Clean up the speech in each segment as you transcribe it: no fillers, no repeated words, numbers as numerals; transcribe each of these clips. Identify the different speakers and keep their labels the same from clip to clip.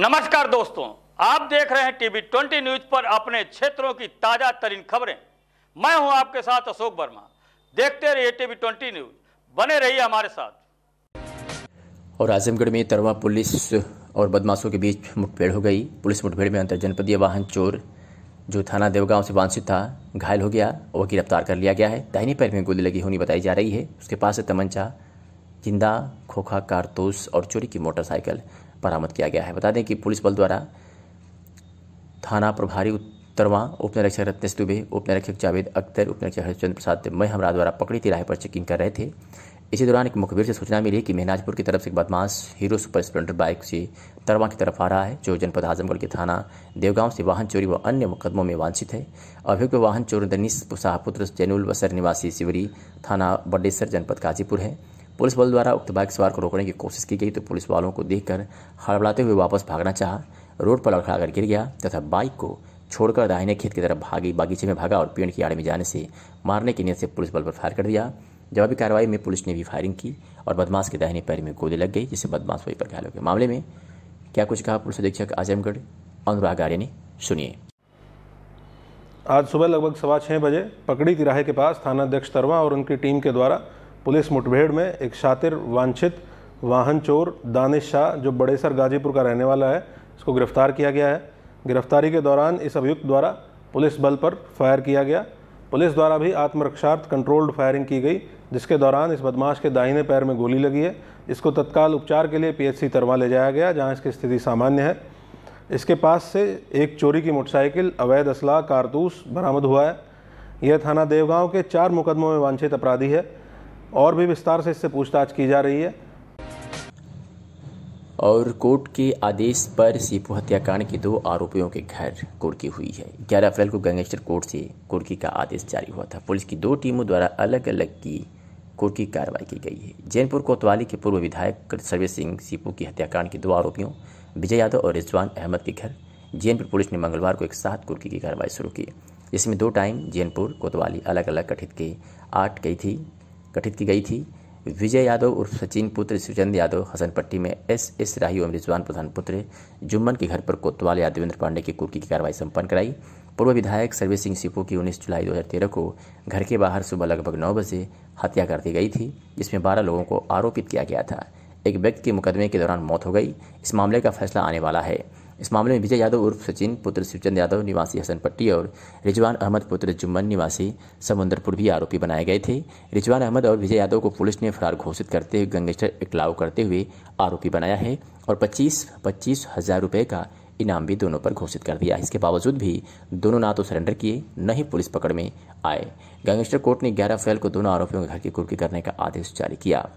Speaker 1: नमस्कार दोस्तों, आप देख रहे हैं टीवी 20 न्यूज पर अपने क्षेत्रों की ताजा तरीन खबरें। मैं हूं आपके साथ अशोक वर्मा। देखते रहिए टीवी 20 न्यूज, बने रहिए हमारे साथ।
Speaker 2: और आजमगढ़ में तरवा पुलिस और बदमाशों के बीच मुठभेड़ हो गई। पुलिस मुठभेड़ में अंतर जनपदीय वाहन चोर जो थाना देवगांव से वांछित था घायल हो गया और गिरफ्तार कर लिया गया है। दाहिने पैर में गोली लगी होनी बताई जा रही है। उसके पास से तमंचा, जिंदा, खोखा, कारतूस और चोरी की मोटरसाइकिल बरामद किया गया है। बता दें कि पुलिस बल द्वारा थाना प्रभारी उत्तरवा, उप निरीक्षक रत्नेश दुबे, उप निरीक्षक जावेद अख्तर, उप निरीक्षक हरिश्चंद्र प्रसाद महमरा द्वारा पकड़ी तिराहे पर चेकिंग कर रहे थे। इसी दौरान एक मुखबिर से सूचना मिली कि मेहनाजपुर की तरफ से एक बदमाश हीरो सुपर स्प्लेंडर बाइक से तरवा की तरफ आ रहा है, जो जनपद आजमगढ़ के थाना देवगांव से वाहन चोरी व अन्य मुकदमों में वांछित है। अभियुक्त वाहन चोर दनीश शाहपुत्र जैनुल बसर निवासी सिवरी, थाना बड्डेसर, जनपद गाजीपुर है। पुलिस बल द्वारा उक्त बाइक सवार को रोकने की कोशिश की गई तो पुलिस वालों को देखकर हड़बड़ाते हुए वापस भागना चाहा, रोड पर लड़खड़ाकर गिर गया तथा बाइक को छोड़कर दाहिने खेत की तरफ बागीचे में भागा और पेड़ की आड़ में जाने से मारने की नीयत से पुलिस बल पर फायर कर दिया। जवाबी कार्रवाई में पुलिस ने भी फायरिंग की और बदमाश के दाहिने पैर में गोली लग गई, जिससे बदमाश वहीं पर घायल हो गया। मामले में क्या कुछ कहा पुलिस अधीक्षक आजमगढ़ अनुराग आर्य ने, सुनिए।
Speaker 3: आज सुबह लगभग 6:15 बजे पकड़ी तिराहे के पास थानाध्यक्ष तरवा और उनकी टीम के द्वारा पुलिस मुठभेड़ में एक शातिर वांछित वाहन चोर दानिश शाह, जो बड़ेसर गाजीपुर का रहने वाला है, इसको गिरफ्तार किया गया है। गिरफ्तारी के दौरान इस अभियुक्त द्वारा पुलिस बल पर फायर किया गया। पुलिस द्वारा भी आत्मरक्षार्थ कंट्रोल्ड फायरिंग की गई, जिसके दौरान इस बदमाश के दाहिने पैर में गोली लगी है। इसको तत्काल उपचार के लिए पीएचसी तरवा ले जाया गया, जहां इसकी स्थिति सामान्य है। इसके पास से एक चोरी की मोटरसाइकिल, अवैध असला, कारतूस बरामद हुआ है। यह थाना देवगांव के 4 मुकदमों में वांछित अपराधी है और भी विस्तार से इससे पूछताछ की जा रही है।
Speaker 2: और कोर्ट के आदेश पर सीपू हत्याकांड के 2 आरोपियों के घर कुर्की हुई है। 11 अप्रैल को गैंगस्टर कोर्ट से कुर्की का आदेश जारी हुआ था। पुलिस की 2 टीमों द्वारा अलग अलग की कुर्की कार्रवाई की गई है। जैनपुर कोतवाली के पूर्व विधायक सर्वेश सिंह सीपू की हत्याकांड के 2 आरोपियों विजय यादव और रिजवान अहमद के घर जैनपुर पुलिस ने मंगलवार को एक साथ कुर्की की कार्रवाई शुरू की, जिसमें 2 टाइम जैनपुर कोतवाली अलग अलग गठित की गई थी। विजय यादव उर्फ सचिन पुत्र शिवचंद यादव हसनपट्टी में एस राही एवं रिजवान प्रधान पुत्र जुम्मन के घर पर कोतवाल या देवेंद्र पांडे की कुर्की की कार्रवाई संपन्न कराई। पूर्व विधायक सर्वेश सिंह सीपू की 19 जुलाई 2013 को घर के बाहर सुबह लगभग 9 बजे हत्या कर दी गई थी, जिसमें 12 लोगों को आरोपित किया गया था। एक व्यक्ति के मुकदमे के दौरान मौत हो गई। इस मामले का फैसला आने वाला है। इस मामले में विजय यादव उर्फ सचिन पुत्र शिवचंद यादव निवासी हसनपट्टी और रिजवान अहमद पुत्र जुम्मन निवासी समुंदरपुर भी आरोपी बनाए गए थे। रिजवान अहमद और विजय यादव को पुलिस ने फरार घोषित करते हुए गैंगस्टर एक्ट लागू करते हुए आरोपी बनाया है और 25 हजार रुपये का इनाम भी दोनों पर घोषित कर दिया। इसके बावजूद भी दोनों ना तो सरेंडर किए, न ही पुलिस पकड़ में आए। गैंगस्टर कोर्ट ने 11 अप्रैल को दोनों आरोपियों के घर की कुर्की करने का आदेश जारी किया।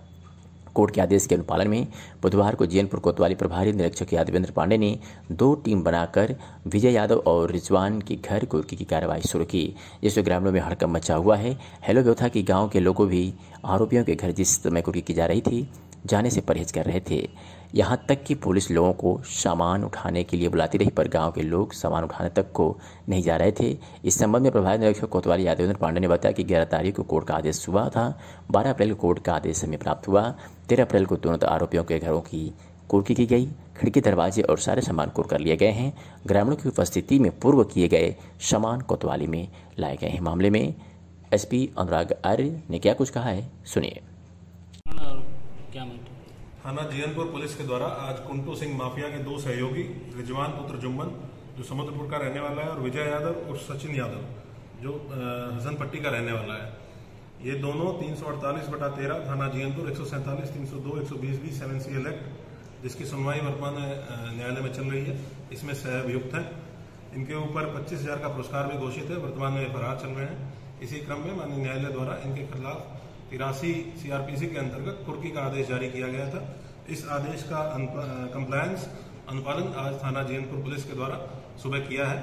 Speaker 2: कोर्ट के आदेश के अनुपालन में बुधवार को जैनपुर कोतवाली प्रभारी निरीक्षक यादवेंद्र पांडे ने 2 टीम बनाकर विजय यादव और रिजवान के घर कुर्की की कार्रवाई शुरू की, जिससे ग्रामीणों में हड़कंप मचा हुआ है। हेलो व्यवस्था की गांव के लोगों भी आरोपियों के घर जिस समय कुर्की की जा रही थी जाने से परहेज कर रहे थे। यहां तक कि पुलिस लोगों को सामान उठाने के लिए बुलाती रही, पर गांव के लोग सामान उठाने तक को नहीं जा रहे थे। इस संबंध में प्रभारी निरीक्षक कोतवाली यादवेंद्र पांडे ने बताया कि 11 तारीख को कोर्ट का आदेश हुआ था। 12 अप्रैल को कोर्ट का आदेश हमें प्राप्त हुआ। 13 अप्रैल को दोनों आरोपियों के घरों की कुर्की की गई। खिड़की, दरवाजे और सारे सामान कुर्क कर लिए गए हैं। ग्रामीणों की उपस्थिति में पूर्व किए गए सामान कोतवाली में लाए गए हैं। मामले में एसपी अनुराग आर्य ने क्या कुछ कहा है, सुनिए।
Speaker 3: थाना जैनपुर पुलिस के द्वारा आज कुंटू सिंह माफिया के 2 सहयोगी रिजवान पुत्र जुम्मन, जो समुद्रपुर का रहने वाला है, और विजय यादव और सचिन यादव, जो हसनपट्टी का रहने वाला है, ये दोनों 348/13 थाना जैनपुर 147, 302, 120 7CL एक्ट, जिसकी सुनवाई वर्तमान न्यायालय में चल रही है, इसमें सह अभियुक्त हैं। इनके ऊपर 25,000 का पुरस्कार भी घोषित है। वर्तमान में फरार चल रहे हैं। इसी क्रम में माननीय न्यायालय द्वारा इनके खिलाफ 83 CRPC के अंतर्गत कुर्की का आदेश जारी किया गया था। इस आदेश का कंप्लायंस अनुपालन आज थाना जैनपुर पुलिस के द्वारा सुबह किया है।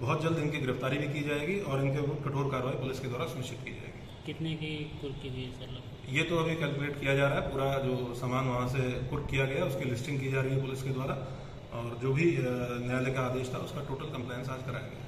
Speaker 3: बहुत जल्द इनकी गिरफ्तारी भी की जाएगी और इनके ऊपर कठोर कार्रवाई पुलिस के द्वारा सुनिश्चित की जाएगी।
Speaker 4: कितने की कुर्की थी सर?
Speaker 3: ये तो अभी कैलकुलेट किया जा रहा है। पूरा जो सामान वहां से कुर्क किया गया उसकी लिस्टिंग की जा रही है पुलिस के द्वारा, और जो भी न्यायालय का आदेश था उसका टोटल कंप्लायंस आज कराया गया।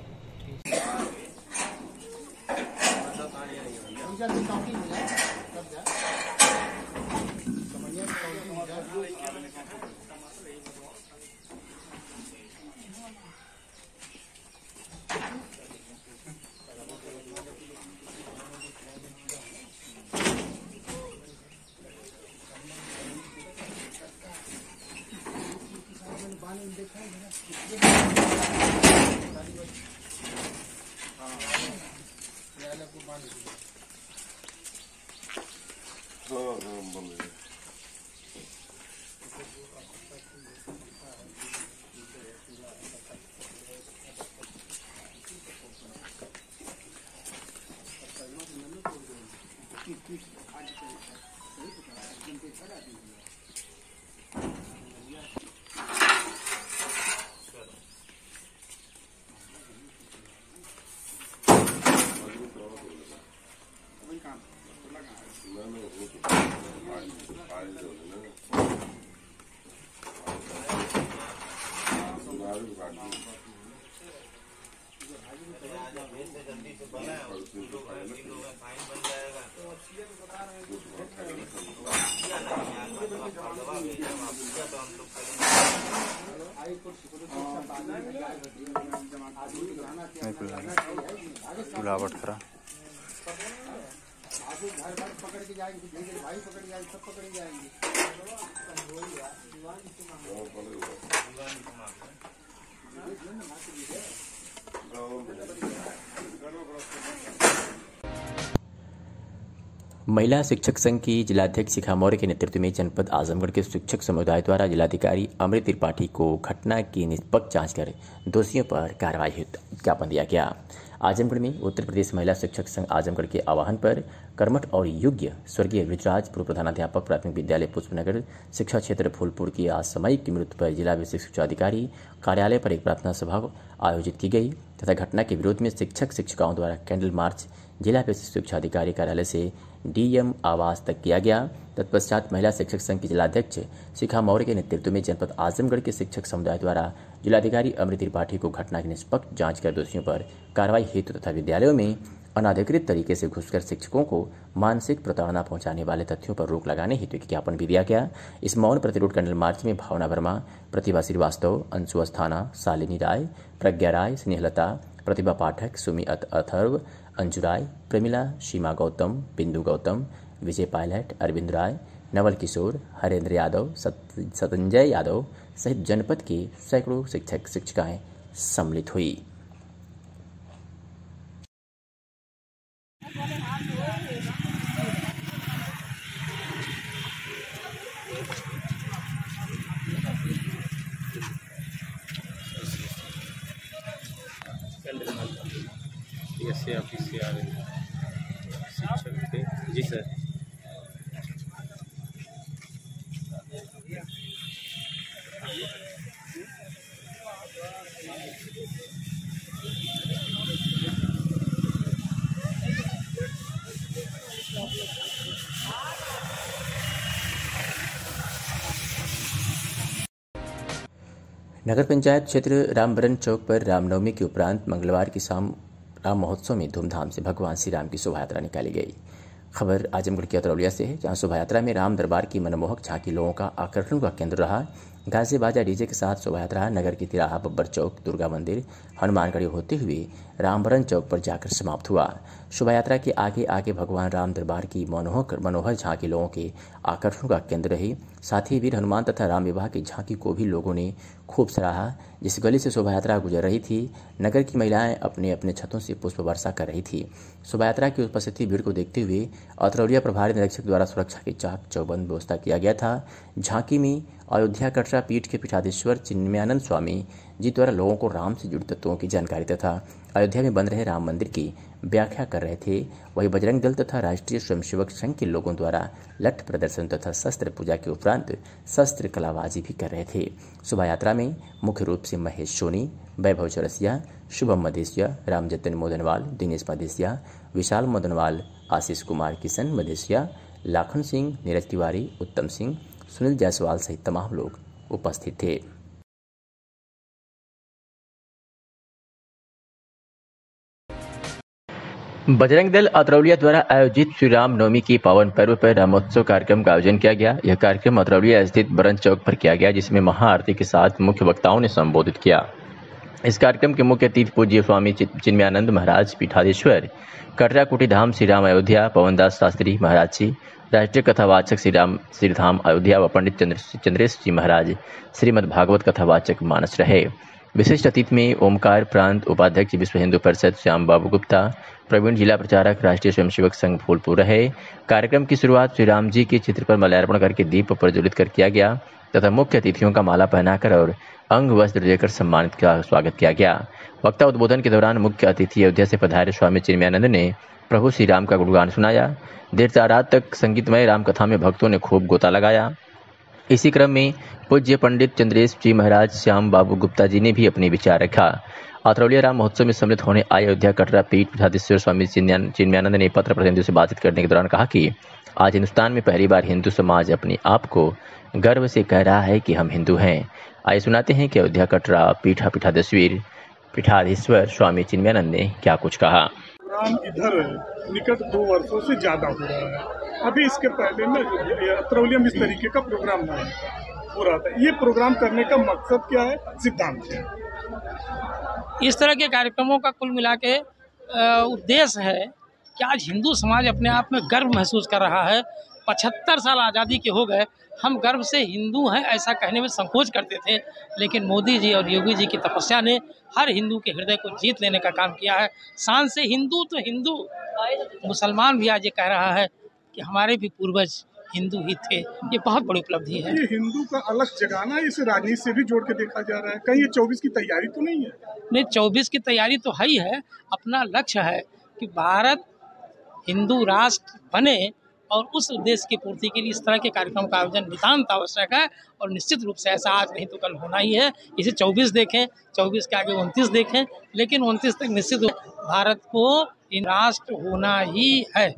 Speaker 5: बुलावट करा
Speaker 6: पकड़ के जाएंगे, भाई पकड़ जाएंगे, सब पकड़ जाएंगे।
Speaker 2: महिला शिक्षक संघ की जिलाध्यक्ष शिखा मौर्य के नेतृत्व में जनपद आजमगढ़ के शिक्षक समुदाय द्वारा जिलाधिकारी अमृत त्रिपाठी को घटना की निष्पक्ष जांच कर दोषियों पर कार्रवाई हेतु ज्ञापन दिया गया। आजमगढ़ में उत्तर प्रदेश महिला शिक्षक संघ आजमगढ़ के आह्वान पर कर्मठ और योग्य स्वर्गीय विजराज पूर्व प्रधानाध्यापक प्राथमिक विद्यालय पुष्पनगर शिक्षा क्षेत्र फूलपुर की असामयिक मृत्यु पर जिला विशेष शिक्षा अधिकारी कार्यालय पर एक प्रार्थना सभा आयोजित की गई तथा घटना के विरोध में शिक्षक शिक्षिकाओं द्वारा कैंडल मार्च जिला विशेष शिक्षा अधिकारी कार्यालय से डीएम आवास तक किया गया। तत्पश्चात महिला शिक्षक संघ की जिलाध्यक्ष शिखा मौर्य के नेतृत्व में जनपद आजमगढ़ के शिक्षक समुदाय द्वारा जिलाधिकारी अमृत त्रिपाठी को घटना की निष्पक्ष जांच कर दोषियों पर कार्रवाई हेतु तथा विद्यालयों में अनाधिकृत तरीके से घुसकर शिक्षकों को मानसिक प्रताड़ना पहुंचाने वाले तथ्यों पर रोक लगाने हेतु एक ज्ञापन भी दिया गया। इस मौन प्रतिरोध कैंडल मार्च में भावना वर्मा, प्रतिभा श्रीवास्तव, अंशु अस्थाना, शालिनी राय, प्रज्ञा राय, स्नेहलता, प्रतिभा पाठक, सुमी अथर्व, अंजू राय, प्रेमिला, सीमा गौतम, बिंदु गौतम, विजय पायलट, अरविंद राय, नवल किशोर, हरेंद्र यादव, सतंजय यादव सहित जनपद के सैकड़ों शिक्षक शिक्षिकाएं सम्मिलित हुई।
Speaker 5: ऑफिस से आ रहे हैं शिक्षक थे जी सर।
Speaker 2: नगर पंचायत क्षेत्र रामबरन चौक पर रामनवमी के उपरांत मंगलवार की शाम राम महोत्सव में धूमधाम से भगवान श्री राम की शोभा यात्रा निकाली गई। खबर आजमगढ़ की अतरौलिया से है, जहां शोभा यात्रा में राम दरबार की मनमोहक झांकी लोगों का आकर्षण का केंद्र रहा। गाजे बाजा डीजे के साथ शोभा यात्रा नगर की तिराहा, बब्बर चौक, दुर्गा मंदिर, हनुमानगढ़ी होते हुए रामबरन चौक पर जाकर समाप्त हुआ। शोभा यात्रा के आगे आगे भगवान राम दरबार की मनोहर झांकी लोगों के आकर्षण का केंद्र रही। साथ ही वीर हनुमान तथा राम विवाह की झांकी को भी लोगों ने खूब सराहा। जिस गली से शोभा यात्रा गुजर रही थी, नगर की महिलाएं अपने अपने छतों से पुष्प वर्षा कर रही थी। शोभा यात्रा की उपस्थिति भीड़ को देखते हुए अतरौलिया प्रभारी निरीक्षक द्वारा सुरक्षा की चाक चौबंद व्यवस्था किया गया था। झांकी में अयोध्या कटरा पीठ के पीठाधीश्वर चिन्मयानंद स्वामी जी द्वारा लोगों को राम से जुड़े तत्वों की जानकारी तथा अयोध्या में बन रहे राम मंदिर की व्याख्या कर रहे थे। वहीं बजरंग दल तथा राष्ट्रीय स्वयंसेवक संघ के लोगों द्वारा लठ प्रदर्शन तथा शस्त्र पूजा के उपरांत शस्त्र कलाबाजी भी कर रहे थे। शोभा यात्रा में मुख्य रूप से महेश सोनी, वैभव चौरसिया, शुभम मदेशिया, रामजतन मोदनवाल, दिनेश मदेशिया, विशाल मोदनवाल, आशीष कुमार किशन मदेशिया, लाखन सिंह, नीरज तिवारी, उत्तम सिंह, सुनील जायसवाल सहित तमाम लोग उपस्थित थे। बजरंग दल अतरौलिया द्वारा आयोजित श्री राम नवमी की पावन पर्व पर रामोत्सव कार्यक्रम का आयोजन किया गया। यह कार्यक्रम अतरौलिया स्थित बरन चौक पर किया गया, जिसमें महाआरती के साथ मुख्य वक्ताओं ने संबोधित किया। इस कार्यक्रम के मुख्य अतिथि पूज्य स्वामी चिन्मयानंद महाराज पीठाधीश्वर, कटरा कुटी धाम श्री राम अयोध्या पवनदास शास्त्री महाराज जी, राष्ट्रीय कथावाचक श्रीधाम अयोध्या व पंडित चंद्रेश जी महाराज श्रीमद् भागवत कथावाचक मानस रहे। विशिष्ट अतिथि में ओमकार प्रांत उपाध्यक्ष विश्व हिंदू परिषद श्याम बाबू गुप्ता, प्रवीण जिला प्रचारक राष्ट्रीय स्वयंसेवक संघ फूलपुर रहे। कार्यक्रम की शुरुआत श्री राम जी के चित्र पर माल्यार्पण करके दीप प्रज्वलित कर किया गया तथा मुख्य अतिथियों का माला पहनाकर और अंग वस्त्र देकर सम्मानित का स्वागत किया गया। वक्ता उद्बोधन के दौरान मुख्य अतिथि अयोध्या से पधारे स्वामी चिन्मयानंद ने प्रभु श्री राम का गुणगान सुनाया। देर रात तक संगीतमय रामकथा में भक्तों ने खूब गोता लगाया। इसी क्रम में पूज्य पंडित चंद्रेश जी महाराज श्याम बाबू गुप्ता जी ने भी अपने विचार रखा। अतरौलिया राम महोत्सव में सम्मिलित होने आए अयोध्या कटरा पीठ पीठाधीश्वर स्वामी चिन्मयानंद ने पत्र प्रतिनिधियों से बातचीत करने के दौरान कहा कि आज हिंदुस्तान में पहली बार हिंदू समाज अपने आप को गर्व से कह रहा है कि हम हिंदू हैं। आइए सुनाते हैं कि अयोध्या कटरा पीठाधीश्वर स्वामी चिन्मयानंद ने क्या कुछ कहा।
Speaker 7: प्रोग्राम इधर निकट 2 वर्षों से ज़्यादा हो रहा है। अभी इसके पहले में अतरौलिया में इस तरीके का प्रोग्राम नहीं हो रहा था। ये प्रोग्राम करने का मकसद क्या है, सिद्धांत क्या है?
Speaker 4: इस तरह के कार्यक्रमों का कुल मिला के उद्देश्य है कि आज हिंदू समाज अपने आप में गर्व महसूस कर रहा है। 75 साल आज़ादी के हो गए, हम गर्व से हिंदू हैं ऐसा कहने में संकोच करते थे, लेकिन मोदी जी और योगी जी की तपस्या ने हर हिंदू के हृदय को जीत लेने का काम किया है। शान से हिंदू तो हिंदू, मुसलमान भी आज ये कह रहा है कि हमारे भी पूर्वज हिंदू ही थे। ये बहुत बड़ी उपलब्धि है।
Speaker 7: ये हिंदू का अलग जगाना इसे राजनीति से भी जोड़ के देखा जा रहा है। कहीं ये 24 की तैयारी तो नहीं है?
Speaker 4: नहीं, 24 की तैयारी तो है ही है। अपना लक्ष्य है कि भारत हिंदू राष्ट्र बने और उस उद्देश्य की पूर्ति के लिए इस तरह के कार्यक्रम का आयोजन नितांत आवश्यक है और निश्चित रूप से ऐसा आज नहीं तो कल होना ही है। इसे 24 देखें, 24 के आगे 29 देखें, लेकिन 29 तक निश्चित भारत को इन राष्ट्र होना ही है।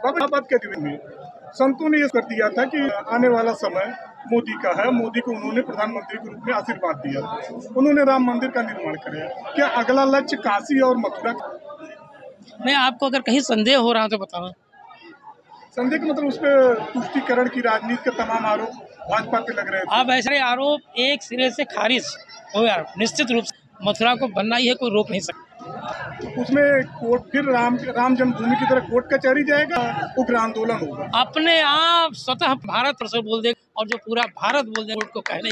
Speaker 7: बात के दिन में संतों ने ये कर दिया था कि आने वाला समय मोदी का है। मोदी को उन्होंने प्रधानमंत्री के रूप में आशीर्वाद दिया था। उन्होंने राम मंदिर का निर्माण कराया। क्या अगला लक्ष्य काशी और मथुरा?
Speaker 4: मैं आपको अगर कहीं संदेह हो रहा तो बताऊं।
Speaker 7: संदेह का मतलब उस पर तुष्टीकरण की राजनीति के तमाम आरोप भाजपा पे लग रहे थे।
Speaker 4: अब ऐसे आरोप एक सिरे से खारिज हो गया। निश्चित रूप से मथुरा को बनना ही है, कोई रोक नहीं सकता।
Speaker 7: उसमें कोर्ट फिर राम जन्मभूमि की तरह कोर्ट कचहरी जाएगा, उग्र आंदोलन होगा।
Speaker 4: अपने आप स्वतः भारत पर बोल दे और जो पूरा भारत बोल दे कोर्ट को कहने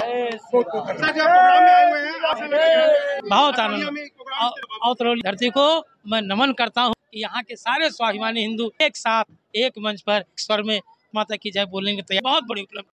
Speaker 4: बहुत आनंद। अतरौली धरती को मैं नमन करता हूँ। यहाँ के सारे स्वाभिमानी हिंदू एक साथ एक मंच पर स्वर में माता की जय बोलेंगे तो यह बहुत बड़ी उपलब्धि।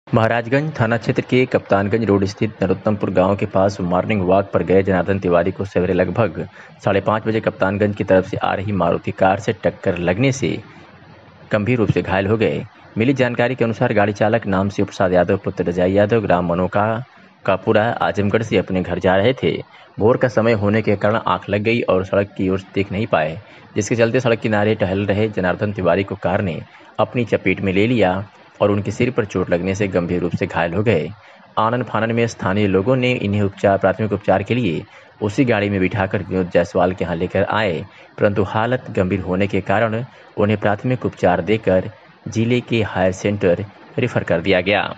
Speaker 2: महाराजगंज थाना क्षेत्र के कप्तानगंज रोड स्थित नरोत्तमपुर गांव के पास मॉर्निंग वॉक पर गए जनार्दन तिवारी को सवेरे लगभग 5:30 बजे कप्तानगंज की तरफ से आ रही मारुति कार से टक्कर लगने से गंभीर रूप से घायल हो गए। मिली जानकारी के अनुसार गाड़ी चालक नाम शिव प्रसाद यादव पुत्र रजाई यादव ग्राम मनोका कापुरा आजमगढ़ से अपने घर जा रहे थे। भोर का समय होने के कारण आंख लग गई और सड़क की ओर देख नहीं पाए, जिसके चलते सड़क किनारे टहल रहे जनार्दन तिवारी को कार ने अपनी चपेट में ले लिया और उनके सिर पर चोट लगने से गंभीर रूप से घायल हो गए। आनन फानन में स्थानीय लोगों ने इन्हें प्राथमिक उपचार के लिए उसी गाड़ी में बिठाकर विनोद जायसवाल के यहाँ लेकर आए, परंतु हालत गंभीर होने के कारण उन्हें प्राथमिक उपचार देकर जिले के हायर सेंटर रेफर कर दिया गया।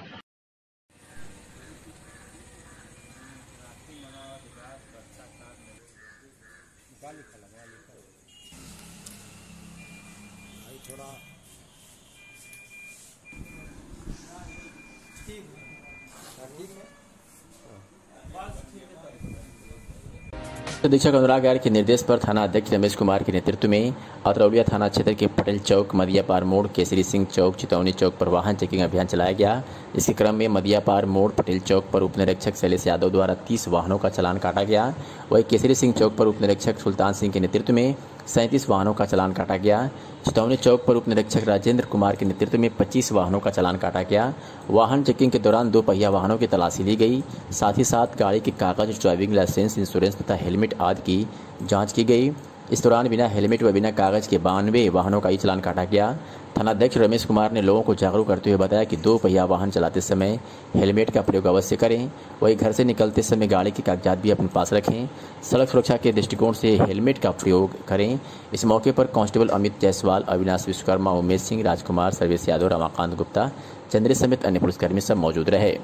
Speaker 2: अधीक्षक अनुराग आर्य के निर्देश पर थाना अध्यक्ष रमेश कुमार के नेतृत्व में अतरौलिया थाना क्षेत्र के पटेल चौक, मदियापार मोड़, केसरी सिंह चौक, चितौनी चौक पर वाहन चेकिंग अभियान चलाया गया। इसके क्रम में मदियापार मोड़, पटेल चौक पर उपनिरीक्षक शैलेश यादव द्वारा 30 वाहनों का चालान काटा गया। वहीं केसरी सिंह चौक पर उपनिरीक्षक सुल्तान सिंह के नेतृत्व में 37 वाहनों का चालान काटा गया। चितौनी चौक पर उपनिरीक्षक राजेंद्र कुमार के नेतृत्व में 25 वाहनों का चालान काटा गया। वाहन चेकिंग के दौरान 2 पहिया वाहनों की तलाशी ली गई। साथ ही साथ गाड़ी के कागज, ड्राइविंग लाइसेंस, इंश्योरेंस तथा हेलमेट आदि की जांच की गई। इस दौरान बिना हेलमेट व बिना कागज के 92 वाहनों का ही चालान काटा गया। थानाध्यक्ष रमेश कुमार ने लोगों को जागरूक करते हुए बताया कि 2 पहिया वाहन चलाते समय हेलमेट का प्रयोग अवश्य करें। वहीं घर से निकलते समय गाड़ी के कागजात भी अपने पास रखें। सड़क सुरक्षा के दृष्टिकोण से हेलमेट का प्रयोग करें। इस मौके पर कांस्टेबल अमित जायसवाल, अविनाश विश्वकर्मा, उमेश सिंह, राजकुमार, सर्वेश यादव, रमाकांत गुप्ता, चंद्रेश समेत अन्य पुलिसकर्मी सब मौजूद रहे।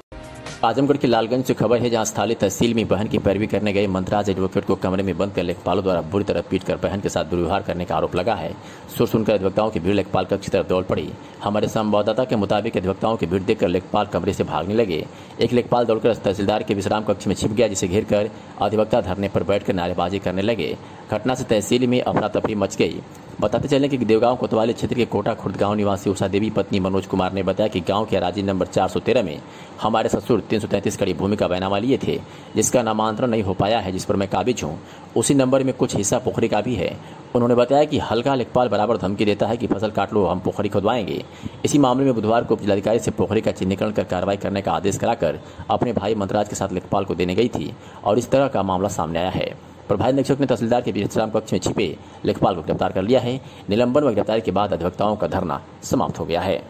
Speaker 2: आजमगढ़ के लालगंज से खबर है, जहां स्थानीय तहसील में बहन की पैरवी करने गए मंतराज एडवोकेट को कमरे में बंद कर लेखपालों द्वारा बुरी तरह पीटकर बहन के साथ दुर्व्यवहार करने का आरोप लगा है। सुर सुनकर अधिवक्ताओं की भीड़ लेखपाल कक्ष की तरफ दौड़ पड़ी। हमारे संवाददाता के मुताबिक अधिवक्ताओं की भीड़ देखकर लेखपाल कमरे से भागने लगे। एक लेखपाल दौड़कर तहसीलदार के विश्राम कक्ष में छिप गया, जिसे घेर कर अधिवक्ता धरने पर बैठकर नारेबाजी करने लगे। घटना से तहसील में अफरा तफरी मच गई। बताते चलें कि देवगांव कोतवाली क्षेत्र के कोटा खुर्द गांव निवासी उषा देवी पत्नी मनोज कुमार ने बताया कि गांव के अराजी नंबर 413 में हमारे ससुर 333 कड़ी भूमि का बैनामा लिए थे, जिसका नामांतरण नहीं हो पाया है, जिस पर मैं काबिज हूं। उसी नंबर में कुछ हिस्सा पोखरी का भी है। उन्होंने बताया कि हल्का लेखपाल बराबर धमकी देता है कि फसल काट लो, हम पोखरी खुदवाएंगे। इसी मामले में बुधवार को जिलाधिकारी से पोखरी का चिन्हीकरण कर कार्रवाई करने का आदेश कराकर अपने भाई मंतराज के साथ लेखपाल को देने गई थी और इस तरह का मामला सामने आया है। प्रभारी निरीक्षक ने तहसीलदार के विश्राम कक्ष में छिपे लेखपाल को गिरफ्तार कर लिया है। निलंबन व गिरफ्तारी के बाद अधिवक्ताओं का धरना समाप्त हो गया है।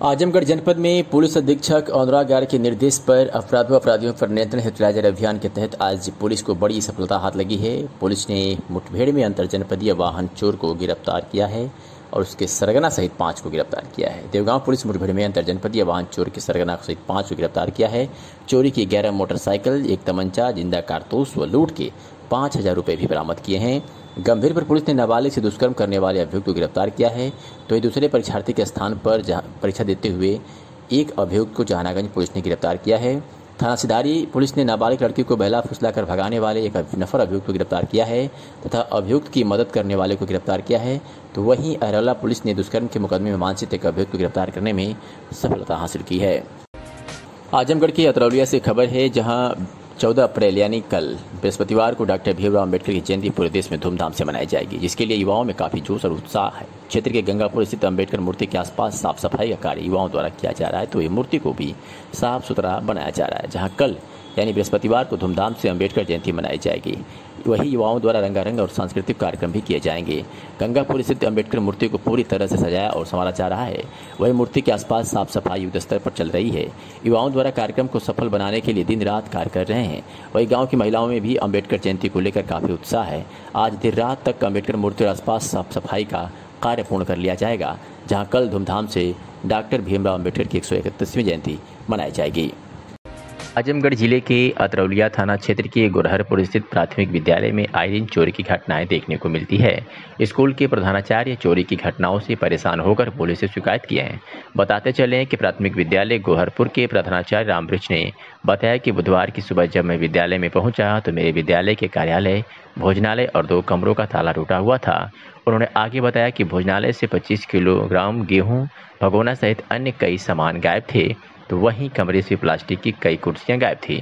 Speaker 2: आजमगढ़ जनपद में पुलिस अधीक्षक अनुराग के निर्देश पर अपराधियों पर नियंत्रण हेतु चलाए जा रहे अभियान के तहत आज पुलिस को बड़ी सफलता हाथ लगी है। पुलिस ने मुठभेड़ में अंतर जनपदीय वाहन चोर को गिरफ्तार किया है और उसके सरगना सहित 5 को गिरफ्तार किया है। देवगांव पुलिस मुठभेड़ में अंतर जनपदीय वाहन चोर के सरगना सहित 5 को गिरफ्तार किया है। चोरी की 11 मोटरसाइकिल, 1 तमंचा, जिंदा कारतूस व लूट के 5,000 रुपये भी बरामद किए हैं। गंभीर पुलिस ने नाबालिग से दुष्कर्म करने वाले अभियुक्त को गिरफ्तार किया है, तो एक दूसरे परीक्षार्थी के स्थान पर परीक्षा देते हुए एक अभियुक्त को जहानागंज पुलिस ने गिरफ्तार किया है। थाना सिधारी पुलिस ने नाबालिग लड़की को बहला फुसलाकर भगाने वाले एक नफर अभियुक्त को गिरफ्तार किया है तथा अभियुक्त की मदद करने वाले को गिरफ्तार किया है। तो वहीं अहरौला पुलिस ने दुष्कर्म के मुकदमे में मानसिक एक अभियुक्त को गिरफ्तार करने में सफलता हासिल की है। आजमगढ़ की अतरौलिया से खबर है, जहां 14 अप्रैल यानी कल बृहस्पतिवार को डॉक्टर भीमराव अम्बेडकर की जयंती पूरे देश में धूमधाम से मनाई जाएगी, जिसके लिए युवाओं में काफी जोश और उत्साह है। क्षेत्र के गंगापुर स्थित अम्बेडकर मूर्ति के आसपास साफ सफाई का कार्य युवाओं द्वारा किया जा रहा है, तो ये मूर्ति को भी साफ सुथरा बनाया जा रहा है। जहां कल यानी बृहस्पतिवार को धूमधाम से अम्बेडकर जयंती मनाई जाएगी। वही युवाओं द्वारा रंगारंग और सांस्कृतिक कार्यक्रम भी किए जाएंगे। गंगापुर स्थित अम्बेडकर मूर्ति को पूरी तरह से सजाया और संवारा जा रहा है। वही मूर्ति के आसपास साफ सफाई युद्ध स्तर पर चल रही है। युवाओं द्वारा कार्यक्रम को सफल बनाने के लिए दिन रात कार्य कर रहे हैं। वही गाँव की महिलाओं में भी अम्बेडकर जयंती को लेकर काफी उत्साह है। आज देर रात तक अम्बेडकर मूर्ति के आसपास साफ सफाई का कार्य पूर्ण कर लिया जाएगा, जहाँ कल धूमधाम से डॉक्टर भीमराव अम्बेडकर की 131वीं जयंती मनाई जाएगी। आजमगढ़ जिले के अतरौलिया थाना क्षेत्र के गोरहरपुर स्थित प्राथमिक विद्यालय में आए दिन चोरी की घटनाएं देखने को मिलती है। स्कूल के प्रधानाचार्य चोरी की घटनाओं से परेशान होकर पुलिस से शिकायत किए हैं। बताते चले कि प्राथमिक विद्यालय गोरहरपुर के प्रधानाचार्य रामवृक्ष ने बताया कि बुधवार की सुबह जब मैं विद्यालय में पहुंचा तो मेरे विद्यालय के कार्यालय, भोजनालय और 2 कमरों का ताला टूटा हुआ था। उन्होंने आगे बताया कि भोजनालय से 25 किलोग्राम गेहूँ, भगोना सहित अन्य कई सामान गायब थे, तो वहीं कमरे से प्लास्टिक की कई कुर्सियां गायब थी।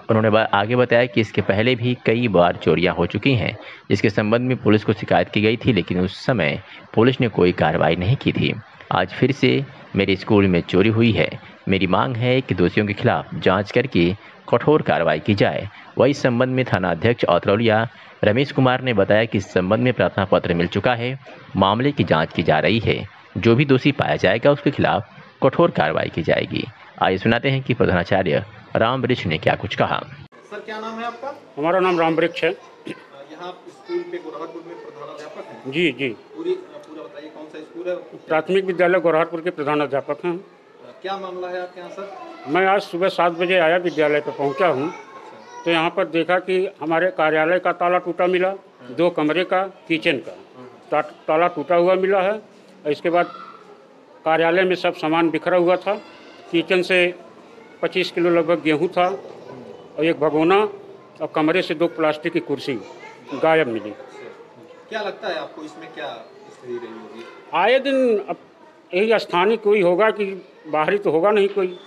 Speaker 2: उन्होंने आगे बताया कि इसके पहले भी कई बार चोरियां हो चुकी हैं, जिसके संबंध में पुलिस को शिकायत की गई थी, लेकिन उस समय पुलिस ने कोई कार्रवाई नहीं की थी। आज फिर से मेरे स्कूल में चोरी हुई है। मेरी मांग है कि दोषियों के खिलाफ जांच करके कठोर कार्रवाई की जाए। वही इस संबंध में थाना अध्यक्ष अतरौलिया रमेश कुमार ने बताया कि इस संबंध में प्रार्थना पत्र मिल चुका है, मामले की जाँच की जा रही है। जो भी दोषी पाया जाएगा उसके खिलाफ कठोर कार्रवाई की जाएगी। आइए सुनाते हैं कि प्रधानाचार्य रामवृक्ष ने क्या कुछ कहा।
Speaker 6: सर क्या नाम है आपका?
Speaker 8: हमारा नाम रामवृक्ष है।
Speaker 6: यहाँ स्कूल पे गोरहरपुर में प्रधानाध्यापक हैं?
Speaker 8: जी जी।
Speaker 6: पूरा बताइए कौन सा स्कूल है?
Speaker 8: प्राथमिक विद्यालय गोरहरपुर के प्रधानाध्यापक हैं।
Speaker 6: क्या मामला है आपके यहाँ सर?
Speaker 8: मैं आज सुबह 7 बजे आया, विद्यालय पर पहुँचा हूँ तो यहाँ पर देखा कि हमारे कार्यालय का ताला टूटा मिला, 2 कमरे का, किचन का ताला टूटा हुआ मिला है। इसके बाद कार्यालय में सब सामान बिखरा हुआ था। किचन से 25 किलो लगभग गेहूं था और 1 भगोना, और कमरे से 2 प्लास्टिक की कुर्सी गायब मिली।
Speaker 6: क्या लगता है आपको इसमें क्या स्थिति रही होगी?
Speaker 8: आए दिन अब यही स्थानीय कोई होगा कि बाहरी तो होगा नहीं, कोई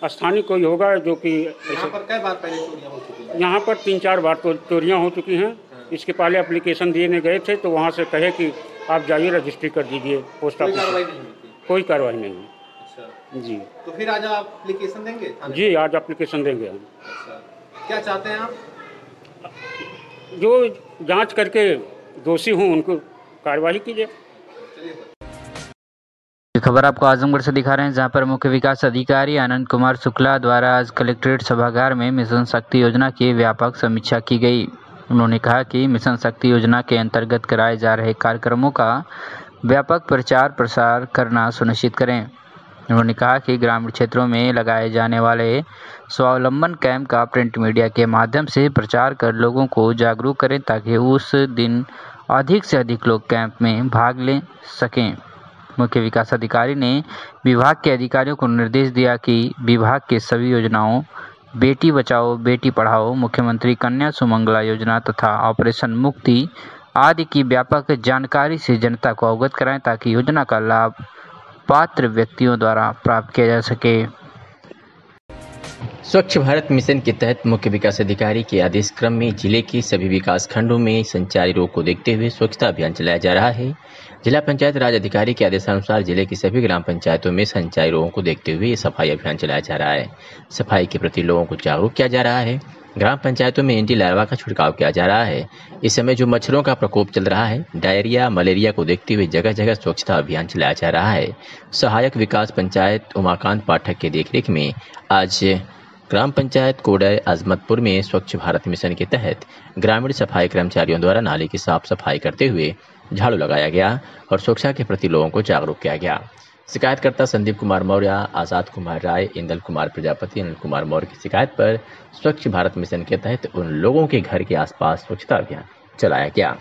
Speaker 8: स्थानीय कोई होगा जो कि
Speaker 6: यहाँ पर कई बार पहले चोरियाँ हो चुकी हैं?
Speaker 8: यहाँ पर 3-4 बार तो चोरियाँ हो चुकी हैं। इसके पहले एप्लीकेशन देने गए थे तो वहाँ से कहे कि आप जाइए रजिस्ट्री कर दीजिए पोस्ट ऑफिस। कोई कार्रवाई नहीं।
Speaker 6: अच्छा
Speaker 8: जी।
Speaker 6: तो फिर आज आप एप्लीकेशन देंगे?
Speaker 8: जी, आज एप्लीकेशन देंगे हम।
Speaker 6: अच्छा, क्या चाहते हैं आप?
Speaker 8: जो जांच करके दोषी हों उनको कार्रवाई कीजिए।
Speaker 9: खबर आपको आजमगढ़ से दिखा रहे हैं, जहां पर मुख्य विकास अधिकारी आनंद कुमार शुक्ला द्वारा आज कलेक्ट्रेट सभागार में मिशन शक्ति योजना की व्यापक समीक्षा की गई। उन्होंने कहा कि मिशन शक्ति योजना के अंतर्गत कराए जा रहे कार्यक्रमों का व्यापक प्रचार प्रसार करना सुनिश्चित करें। उन्होंने कहा कि ग्रामीण क्षेत्रों में लगाए जाने वाले स्वावलंबन कैंप का प्रिंट मीडिया के माध्यम से प्रचार कर लोगों को जागरूक करें ताकि उस दिन अधिक से अधिक लोग कैंप में भाग ले सकें। मुख्य विकास अधिकारी ने विभाग के अधिकारियों को निर्देश दिया कि विभाग के सभी योजनाओं बेटी बचाओ बेटी पढ़ाओ, मुख्यमंत्री कन्या सुमंगला योजना तथा ऑपरेशन मुक्ति आदि की व्यापक जानकारी से जनता को अवगत कराएं ताकि योजना का लाभ पात्र व्यक्तियों द्वारा प्राप्त किया जा सके।
Speaker 2: स्वच्छ भारत मिशन के तहत मुख्य विकास अधिकारी के आदेश क्रम में जिले के सभी विकास खंडों में संचारी रोग को देखते हुए स्वच्छता अभियान चलाया जा रहा है। जिला पंचायत राज अधिकारी के आदेशानुसार जिले की सभी ग्राम पंचायतों में संचारी रोगों को देखते हुए सफाई अभियान चलाया जा रहा है। सफाई के प्रति लोगों को जागरूक किया जा रहा है। ग्राम पंचायतों में एंटी लार्वा का छिड़काव किया जा रहा है। इस समय जो मच्छरों का प्रकोप चल रहा है, डायरिया मलेरिया को देखते हुए जगह जगह स्वच्छता अभियान चलाया जा रहा है। सहायक विकास पंचायत उमाकांत पाठक के देखरेख में आज ग्राम पंचायत कोडय अजमतपुर में स्वच्छ भारत मिशन के तहत ग्रामीण सफाई कर्मचारियों द्वारा नाले की साफ सफाई करते हुए झाड़ू लगाया गया और स्वच्छता के प्रति लोगों को जागरूक किया गया। शिकायतकर्ता संदीप कुमार मौर्य, आजाद कुमार राय, इंदल कुमार प्रजापति, अनिल कुमार मौर्य की शिकायत पर स्वच्छ भारत मिशन के तहत उन लोगों के घर के आसपास स्वच्छता अभियान चलाया गया।